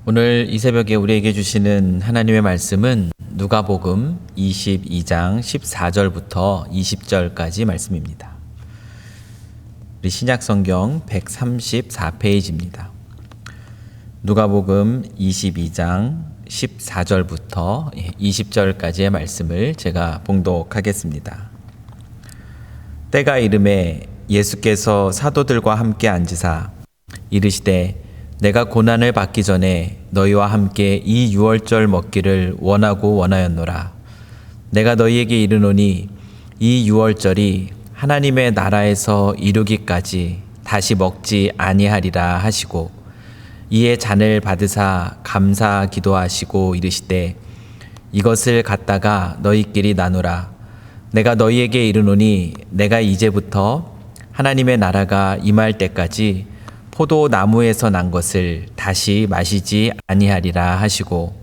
오늘 이 새벽에 우리에게 주시는 하나님의 말씀은 누가복음 22장 14절부터 20절까지 말씀입니다. 우리 신약성경 134페이지입니다. 누가복음 22장 14절부터 20절까지의 말씀을 제가 봉독하겠습니다. 때가 이르매 예수께서 사도들과 함께 앉으사 이르시되 내가 고난을 받기 전에 너희와 함께 이 유월절 먹기를 원하였노라. 내가 너희에게 이르노니 이 유월절이 하나님의 나라에서 이루기까지 다시 먹지 아니하리라 하시고 이에 잔을 받으사 감사 기도하시고 이르시되 이것을 갖다가 너희끼리 나누라. 내가 너희에게 이르노니 내가 이제부터 하나님의 나라가 임할 때까지 포도나무에서 난 것을 다시 마시지 아니하리라 하시고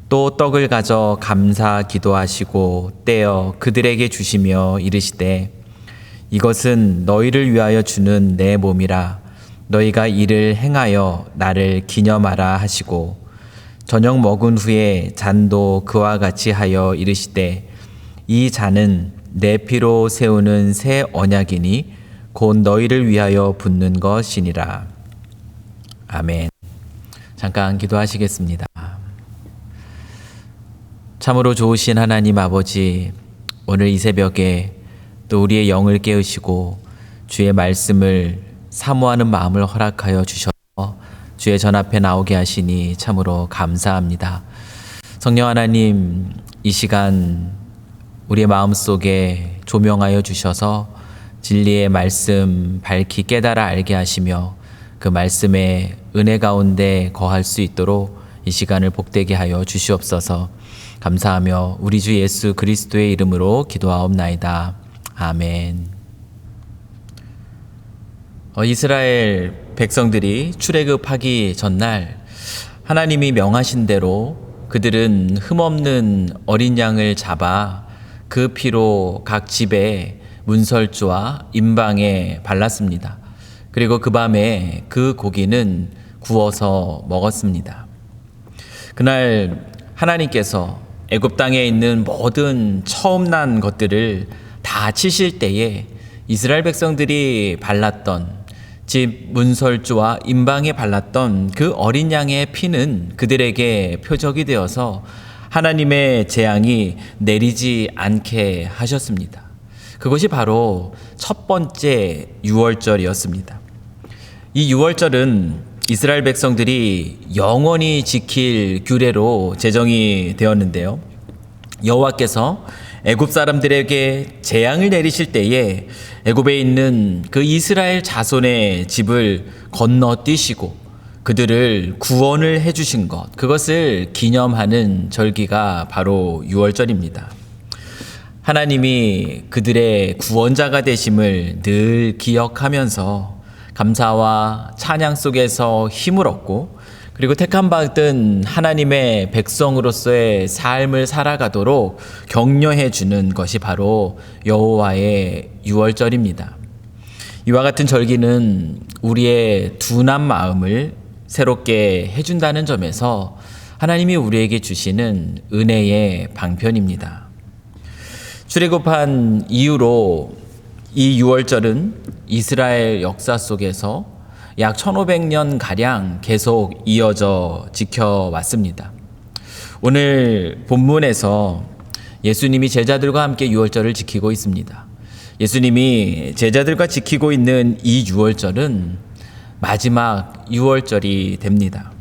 또 떡을 가져 감사 기도하시고 떼어 그들에게 주시며 이르시되 이것은 너희를 위하여 주는 내 몸이라 너희가 이를 행하여 나를 기념하라 하시고 저녁 먹은 후에 잔도 그와 같이 하여 이르시되 이 잔은 내 피로 세우는 새 언약이니 곧 너희를 위하여 붓는 것이니라. 아멘. 잠깐 기도하시겠습니다. 참으로 좋으신 하나님 아버지, 오늘 이 새벽에 또 우리의 영을 깨우시고 주의 말씀을 사모하는 마음을 허락하여 주셔서 주의 전 앞에 나오게 하시니 참으로 감사합니다. 성령 하나님, 이 시간 우리의 마음속에 조명하여 주셔서 진리의 말씀 밝히 깨달아 알게 하시며 그 말씀의 은혜 가운데 거할 수 있도록 이 시간을 복되게 하여 주시옵소서. 감사하며 우리 주 예수 그리스도의 이름으로 기도하옵나이다. 아멘. 이스라엘 백성들이 출애굽하기 전날 하나님이 명하신 대로 그들은 흠없는 어린 양을 잡아 그 피로 각 집에 문설주와 임방에 발랐습니다. 그리고 그 밤에 그 고기는 구워서 먹었습니다. 그날 하나님께서 애굽 땅에 있는 모든 처음 난 것들을 다 치실 때에 이스라엘 백성들이 발랐던 집 문설주와 임방에 발랐던 그 어린 양의 피는 그들에게 표적이 되어서 하나님의 재앙이 내리지 않게 하셨습니다. 그것이 바로 첫 번째 유월절이었습니다. 이 유월절은 이스라엘 백성들이 영원히 지킬 규례로 제정이 되었는데요. 여호와께서 애굽 사람들에게 재앙을 내리실 때에 애굽에 있는 그 이스라엘 자손의 집을 건너뛰시고 그들을 구원을 해주신 것, 그것을 기념하는 절기가 바로 유월절입니다. 하나님이 그들의 구원자가 되심을 늘 기억하면서 감사와 찬양 속에서 힘을 얻고 그리고 택함 받은 하나님의 백성으로서의 삶을 살아가도록 격려해 주는 것이 바로 여호와의 유월절입니다. 이와 같은 절기는 우리의 둔한 마음을 새롭게 해준다는 점에서 하나님이 우리에게 주시는 은혜의 방편입니다. 출애굽한 이후로 이 유월절은 이스라엘 역사 속에서 약 1500년 가량 계속 이어져 지켜왔습니다. 오늘 본문에서 예수님이 제자들과 함께 유월절을 지키고 있습니다. 예수님이 제자들과 지키고 있는 이 유월절은 마지막 유월절이 됩니다.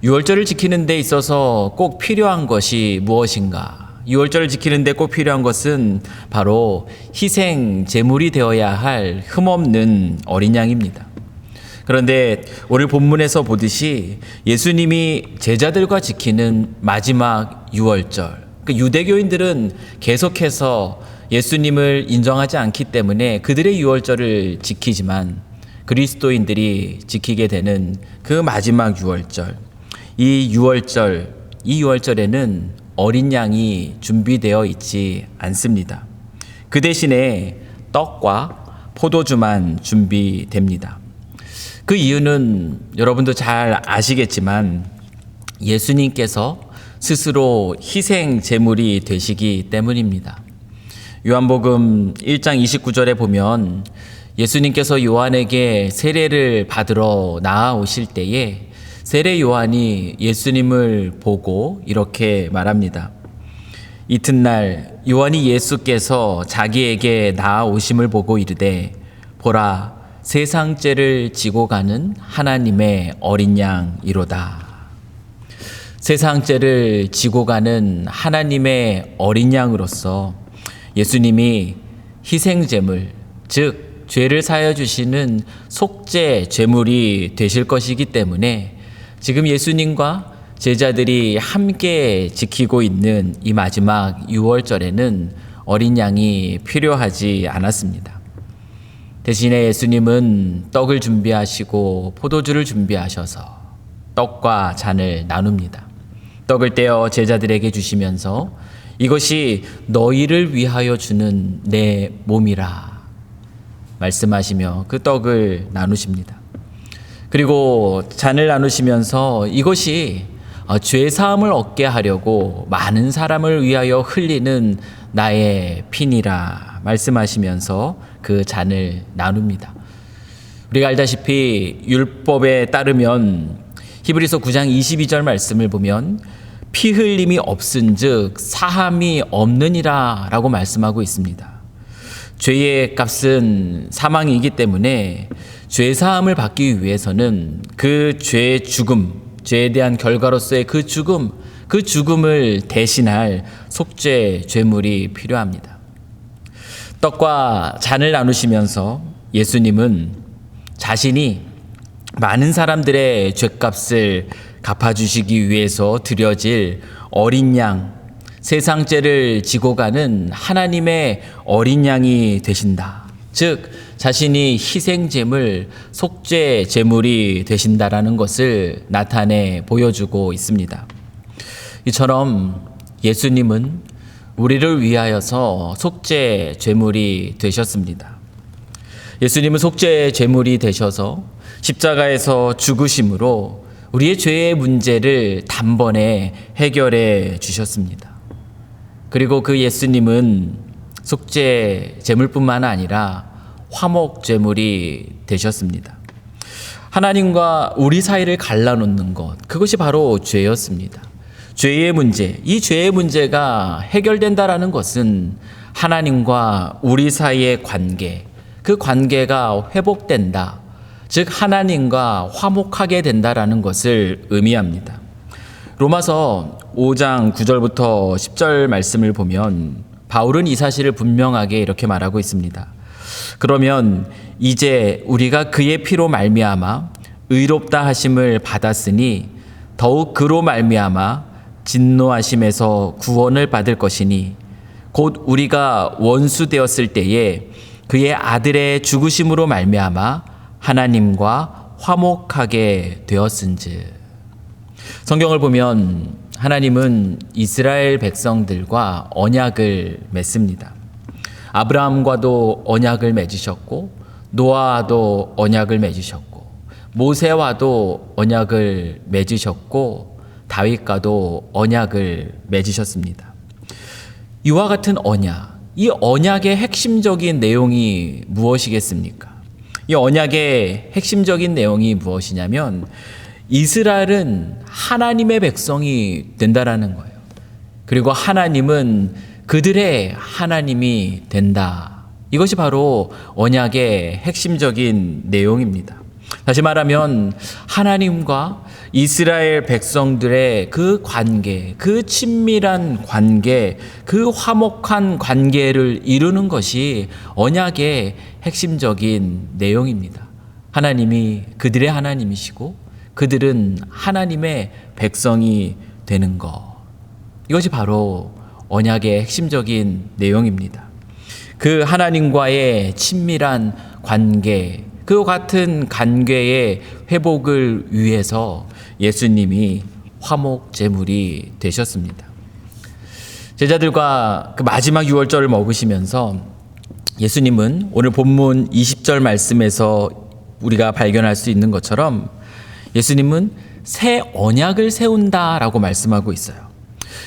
유월절을 지키는 데 있어서 꼭 필요한 것이 무엇인가? 유월절을 지키는 데 꼭 필요한 것은 바로 희생 제물이 되어야 할 흠없는 어린 양입니다. 그런데 오늘 본문에서 보듯이 예수님이 제자들과 지키는 마지막 유월절, 유대교인들은 계속해서 예수님을 인정하지 않기 때문에 그들의 유월절을 지키지만 그리스도인들이 지키게 되는 그 마지막 유월절, 이 유월절에는 어린 양이 준비되어 있지 않습니다. 그 대신에 떡과 포도주만 준비됩니다. 그 이유는 여러분도 잘 아시겠지만 예수님께서 스스로 희생 제물이 되시기 때문입니다. 요한복음 1장 29절에 보면 예수님께서 요한에게 세례를 받으러 나아오실 때에 세례 요한이 예수님을 보고 이렇게 말합니다. 이튿날 요한이 예수께서 자기에게 나아오심을 보고 이르되 보라 세상 죄를 지고 가는 하나님의 어린 양이로다. 세상 죄를 지고 가는 하나님의 어린 양으로서 예수님이 희생제물, 즉 죄를 사하여 주시는 속죄 제물이 되실 것이기 때문에 지금 예수님과 제자들이 함께 지키고 있는 이 마지막 6월절에는 어린 양이 필요하지 않았습니다. 대신에 예수님은 떡을 준비하시고 포도주를 준비하셔서 떡과 잔을 나눕니다. 떡을 떼어 제자들에게 주시면서 이것이 너희를 위하여 주는 내 몸이라 말씀하시며 그 떡을 나누십니다. 그리고 잔을 나누시면서 이것이 죄 사함을 얻게 하려고 많은 사람을 위하여 흘리는 나의 피니라 말씀하시면서 그 잔을 나눕니다. 우리가 알다시피 율법에 따르면 히브리서 9장 22절 말씀을 보면 피 흘림이 없은즉 사함이 없느니라 라고 말씀하고 있습니다. 죄의 값은 사망이기 때문에 죄 사함을 받기 위해서는 그 죄의 죽음, 죄에 대한 결과로서의 그 죽음을 대신할 속죄 죄물이 필요합니다. 떡과 잔을 나누시면서 예수님은 자신이 많은 사람들의 죄값을 갚아주시기 위해서 드려질 어린 양, 세상 죄를 지고 가는 하나님의 어린 양이 되신다. 즉 자신이 희생제물, 속죄 제물이 되신다라는 것을 나타내 보여주고 있습니다. 이처럼 예수님은 우리를 위하여서 속죄 제물이 되셨습니다. 예수님은 속죄 제물이 되셔서 십자가에서 죽으심으로 우리의 죄의 문제를 단번에 해결해 주셨습니다. 그리고 그 예수님은 속죄 제물뿐만 아니라 화목 제물이 되셨습니다. 하나님과 우리 사이를 갈라놓는 것, 그것이 바로 죄였습니다. 죄의 문제, 이 죄의 문제가 해결된다라는 것은 하나님과 우리 사이의 관계, 그 관계가 회복된다. 즉 하나님과 화목하게 된다라는 것을 의미합니다. 로마서 5장 9절부터 10절 말씀을 보면 바울은 이 사실을 분명하게 이렇게 말하고 있습니다. 그러면 이제 우리가 그의 피로 말미암아 의롭다 하심을 받았으니 더욱 그로 말미암아 진노하심에서 구원을 받을 것이니 곧 우리가 원수 되었을 때에 그의 아들의 죽으심으로 말미암아 하나님과 화목하게 되었은즉. 성경을 보면 하나님은 이스라엘 백성들과 언약을 맺습니다. 아브라함과도 언약을 맺으셨고 노아와도 언약을 맺으셨고 모세와도 언약을 맺으셨고 다윗과도 언약을 맺으셨습니다. 이와 같은 언약, 이 언약의 핵심적인 내용이 무엇이겠습니까? 이 언약의 핵심적인 내용이 무엇이냐면 이스라엘은 하나님의 백성이 된다라는 거예요. 그리고 하나님은 그들의 하나님이 된다. 이것이 바로 언약의 핵심적인 내용입니다. 다시 말하면 하나님과 이스라엘 백성들의 그 관계, 그 친밀한 관계, 그 화목한 관계를 이루는 것이 언약의 핵심적인 내용입니다. 하나님이 그들의 하나님이시고 그들은 하나님의 백성이 되는 것. 이것이 바로 언약의 핵심적인 내용입니다. 그 하나님과의 친밀한 관계, 그 같은 관계의 회복을 위해서 예수님이 화목 제물이 되셨습니다. 제자들과 그 마지막 유월절을 먹으시면서 예수님은 오늘 본문 20절 말씀에서 우리가 발견할 수 있는 것처럼 예수님은 새 언약을 세운다라고 말씀하고 있어요.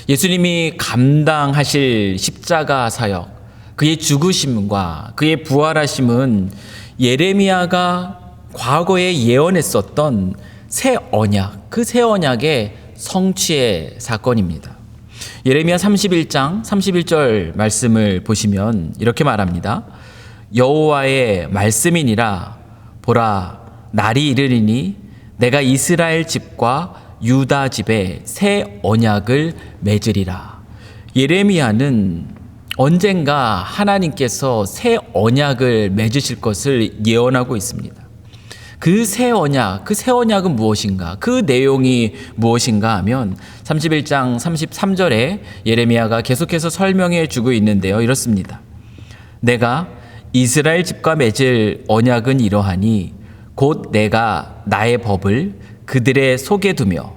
예수님이 감당하실 십자가 사역, 그의 죽으심과 그의 부활하심은 예레미야가 과거에 예언했었던 새 언약, 그 새 언약의 성취의 사건입니다. 예레미야 31장 31절 말씀을 보시면 이렇게 말합니다. 여호와의 말씀이니라. 보라, 날이 이르리니 내가 이스라엘 집과 유다 집에 새 언약을 맺으리라. 예레미야는 언젠가 하나님께서 새 언약을 맺으실 것을 예언하고 있습니다. 그 새 언약은 무엇인가? 그 내용이 무엇인가 하면 31장 33절에 예레미야가 계속해서 설명해 주고 있는데요. 이렇습니다. 내가 이스라엘 집과 맺을 언약은 이러하니 곧 내가 나의 법을 그들의 속에 두며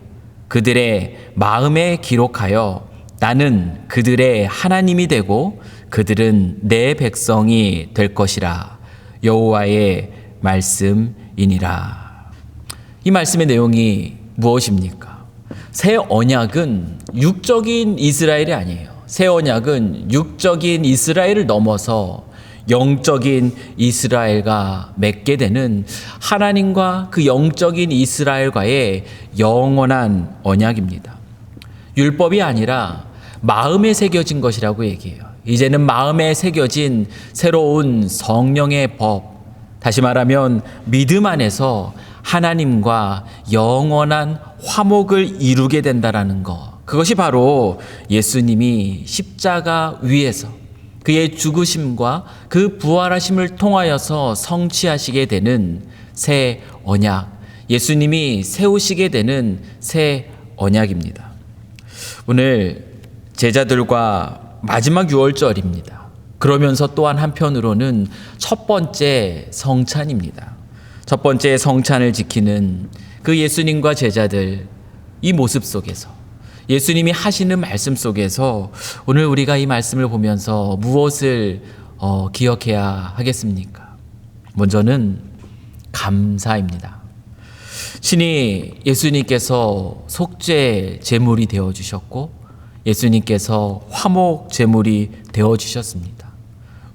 그들의 마음에 기록하여 나는 그들의 하나님이 되고 그들은 내 백성이 될 것이라. 여호와의 말씀이니라. 이 말씀의 내용이 무엇입니까? 새 언약은 육적인 이스라엘이 아니에요. 새 언약은 육적인 이스라엘을 넘어서 영적인 이스라엘과 맺게 되는 하나님과 그 영적인 이스라엘과의 영원한 언약입니다. 율법이 아니라 마음에 새겨진 것이라고 얘기해요. 이제는 마음에 새겨진 새로운 성령의 법, 다시 말하면 믿음 안에서 하나님과 영원한 화목을 이루게 된다라는 것, 그것이 바로 예수님이 십자가 위에서 그의 죽으심과 그 부활하심을 통하여서 성취하시게 되는 새 언약, 예수님이 세우시게 되는 새 언약입니다. 오늘 제자들과 마지막 유월절입니다. 그러면서 또한 한편으로는 첫 번째 성찬입니다. 첫 번째 성찬을 지키는 그 예수님과 제자들, 이 모습 속에서 예수님이 하시는 말씀 속에서 오늘 우리가 이 말씀을 보면서 무엇을 기억해야 하겠습니까? 먼저는 감사입니다. 신이 예수님께서 속죄 제물이 되어주셨고 예수님께서 화목 제물이 되어주셨습니다.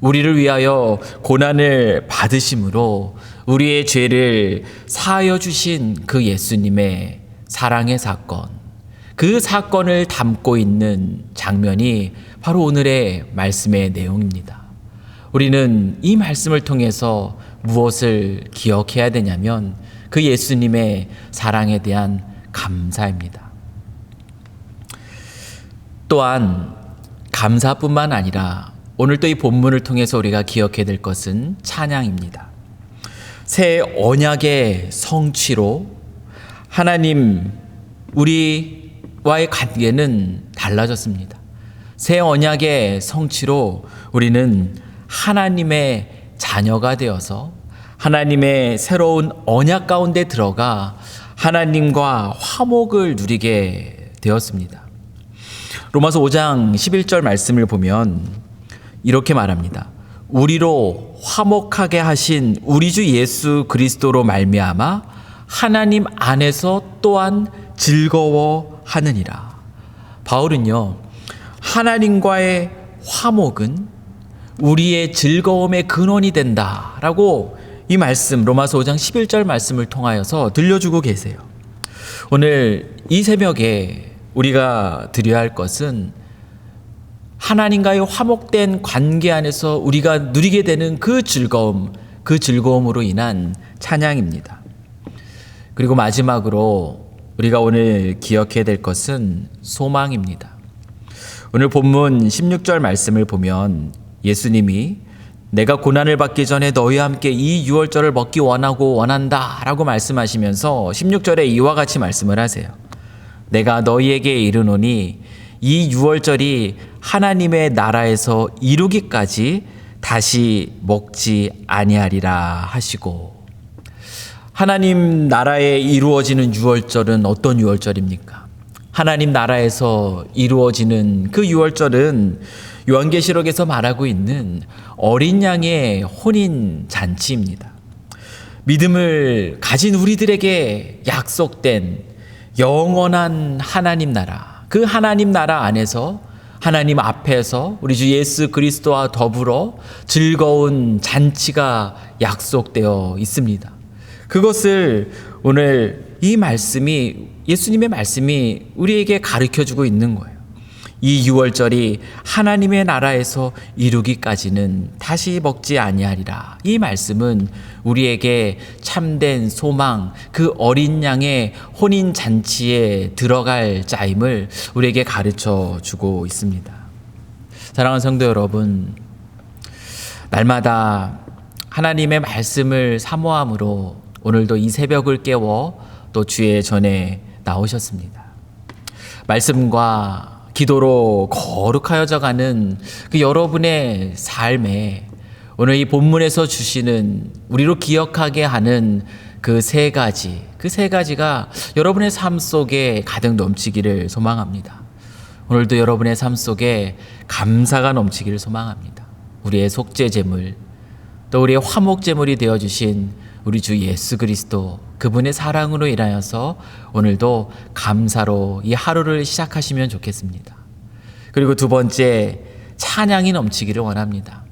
우리를 위하여 고난을 받으심으로 우리의 죄를 사하여 주신 그 예수님의 사랑의 사건, 그 사건을 담고 있는 장면이 바로 오늘의 말씀의 내용입니다. 우리는 이 말씀을 통해서 무엇을 기억해야 되냐면 그 예수님의 사랑에 대한 감사입니다. 또한 감사뿐만 아니라 오늘 또 이 본문을 통해서 우리가 기억해야 될 것은 찬양입니다. 새 언약의 성취로 하나님 우리와의 관계는 달라졌습니다. 새 언약의 성취로 우리는 하나님의 자녀가 되어서 하나님의 새로운 언약 가운데 들어가 하나님과 화목을 누리게 되었습니다. 로마서 5장 11절 말씀을 보면 이렇게 말합니다. 우리로 화목하게 하신 우리 주 예수 그리스도로 말미암아 하나님 안에서 또한 즐거워하느니라. 바울은요, 하나님과의 화목은 우리의 즐거움의 근원이 된다라고 이 말씀, 로마서 5장 11절 말씀을 통하여서 들려주고 계세요. 오늘 이 새벽에 우리가 드려야 할 것은 하나님과의 화목된 관계 안에서 우리가 누리게 되는 그 즐거움으로 인한 찬양입니다. 그리고 마지막으로 우리가 오늘 기억해야 될 것은 소망입니다. 오늘 본문 16절 말씀을 보면 예수님이 내가 고난을 받기 전에 너희와 함께 이 유월절을 먹기 원한다 라고 말씀하시면서 16절에 이와 같이 말씀을 하세요. 내가 너희에게 이르노니 이 유월절이 하나님의 나라에서 이루기까지 다시 먹지 아니하리라 하시고, 하나님 나라에 이루어지는 유월절은 어떤 유월절입니까? 하나님 나라에서 이루어지는 그 유월절은 요한계시록에서 말하고 있는 어린 양의 혼인 잔치입니다. 믿음을 가진 우리들에게 약속된 영원한 하나님 나라, 그 하나님 나라 안에서 하나님 앞에서 우리 주 예수 그리스도와 더불어 즐거운 잔치가 약속되어 있습니다. 그것을 오늘 이 말씀이, 예수님의 말씀이 우리에게 가르쳐주고 있는 거예요. 이 유월절이 하나님의 나라에서 이루기까지는 다시 먹지 아니하리라. 이 말씀은 우리에게 참된 소망, 그 어린 양의 혼인 잔치에 들어갈 자임을 우리에게 가르쳐 주고 있습니다. 사랑하는 성도 여러분, 날마다 하나님의 말씀을 사모함으로 오늘도 이 새벽을 깨워 또 주의 전에 나오셨습니다. 말씀과 기도로 거룩하여져 가는 그 여러분의 삶에 오늘 이 본문에서 주시는 우리로 기억하게 하는 그 세 가지가 여러분의 삶 속에 가득 넘치기를 소망합니다. 오늘도 여러분의 삶 속에 감사가 넘치기를 소망합니다. 우리의 속죄 제물, 또 우리의 화목 제물이 되어 주신 우리 주 예수 그리스도, 그분의 사랑으로 인하여서 오늘도 감사로 이 하루를 시작하시면 좋겠습니다. 그리고 두 번째, 찬양이 넘치기를 원합니다.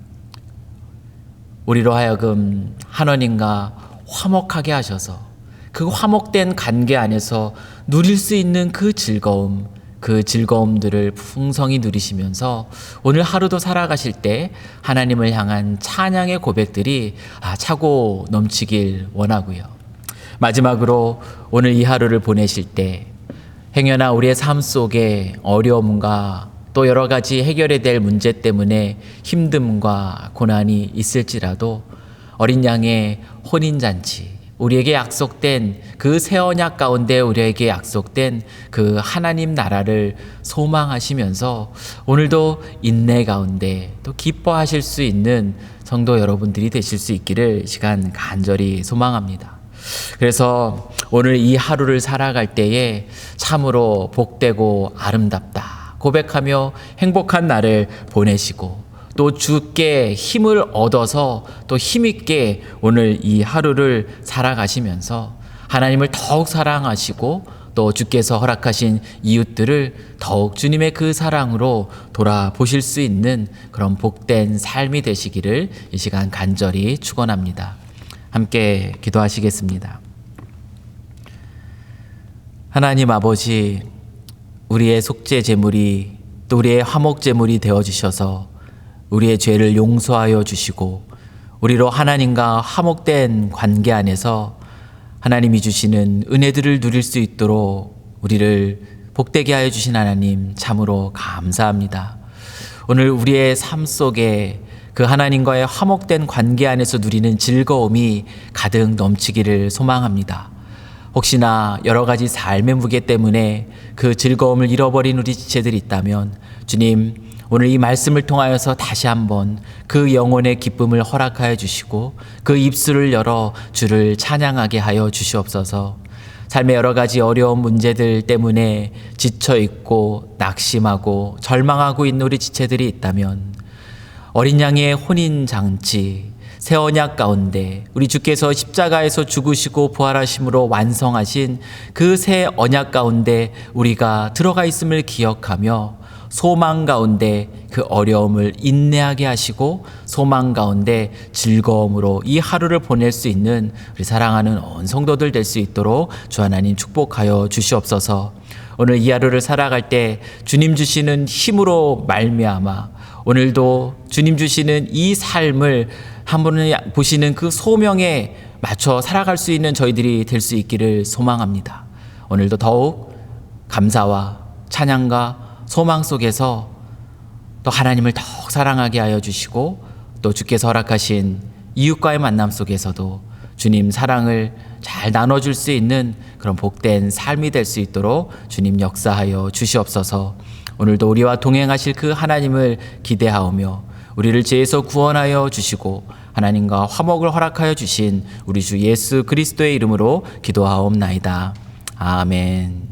우리로 하여금 하나님과 화목하게 하셔서 그 화목된 관계 안에서 누릴 수 있는 그 즐거움들을 풍성히 누리시면서 오늘 하루도 살아가실 때 하나님을 향한 찬양의 고백들이 차고 넘치길 원하고요. 마지막으로 오늘 이 하루를 보내실 때 행여나 우리의 삶 속에 어려움과 또 여러 가지 해결해야 될 문제 때문에 힘듦과 고난이 있을지라도 어린 양의 혼인잔치, 우리에게 약속된 그 새 언약 가운데 우리에게 약속된 그 하나님 나라를 소망하시면서 오늘도 인내 가운데 또 기뻐하실 수 있는 성도 여러분들이 되실 수 있기를 시간 간절히 소망합니다. 그래서 오늘 이 하루를 살아갈 때에 참으로 복되고 아름답다 고백하며 행복한 날을 보내시고 또 주께 힘을 얻어서 또 힘있게 오늘 이 하루를 살아가시면서 하나님을 더욱 사랑하시고 또 주께서 허락하신 이웃들을 더욱 주님의 그 사랑으로 돌아보실 수 있는 그런 복된 삶이 되시기를 이 시간 간절히 축원합니다. 함께 기도하시겠습니다. 하나님 아버지, 우리의 속죄 제물이 또 우리의 화목 제물이 되어 주셔서 우리의 죄를 용서하여 주시고 우리로 하나님과 화목된 관계 안에서 하나님이 주시는 은혜들을 누릴 수 있도록 우리를 복되게 하여 주신 하나님 참으로 감사합니다. 오늘 우리의 삶 속에 그 하나님과의 화목된 관계 안에서 누리는 즐거움이 가득 넘치기를 소망합니다. 혹시나 여러 가지 삶의 무게 때문에 그 즐거움을 잃어버린 우리 지체들이 있다면 주님, 오늘 이 말씀을 통하여서 다시 한번 그 영혼의 기쁨을 허락하여 주시고 그 입술을 열어 주를 찬양하게 하여 주시옵소서. 삶의 여러 가지 어려운 문제들 때문에 지쳐있고 낙심하고 절망하고 있는 우리 지체들이 있다면 어린 양의 혼인잔치 새 언약 가운데 우리 주께서 십자가에서 죽으시고 부활하심으로 완성하신 그 새 언약 가운데 우리가 들어가 있음을 기억하며 소망 가운데 그 어려움을 인내하게 하시고 소망 가운데 즐거움으로 이 하루를 보낼 수 있는 우리 사랑하는 온 성도들 될 수 있도록 주 하나님 축복하여 주시옵소서. 오늘 이 하루를 살아갈 때 주님 주시는 힘으로 말미암아 오늘도 주님 주시는 이 삶을 한번 보시는 그 소명에 맞춰 살아갈 수 있는 저희들이 될 수 있기를 소망합니다. 오늘도 더욱 감사와 찬양과 소망 속에서 또 하나님을 더욱 사랑하게 하여 주시고 또 주께서 허락하신 이웃과의 만남 속에서도 주님 사랑을 잘 나눠줄 수 있는 그런 복된 삶이 될 수 있도록 주님 역사하여 주시옵소서. 오늘도 우리와 동행하실 그 하나님을 기대하오며 우리를 죄에서 구원하여 주시고 하나님과 화목을 허락하여 주신 우리 주 예수 그리스도의 이름으로 기도하옵나이다. 아멘.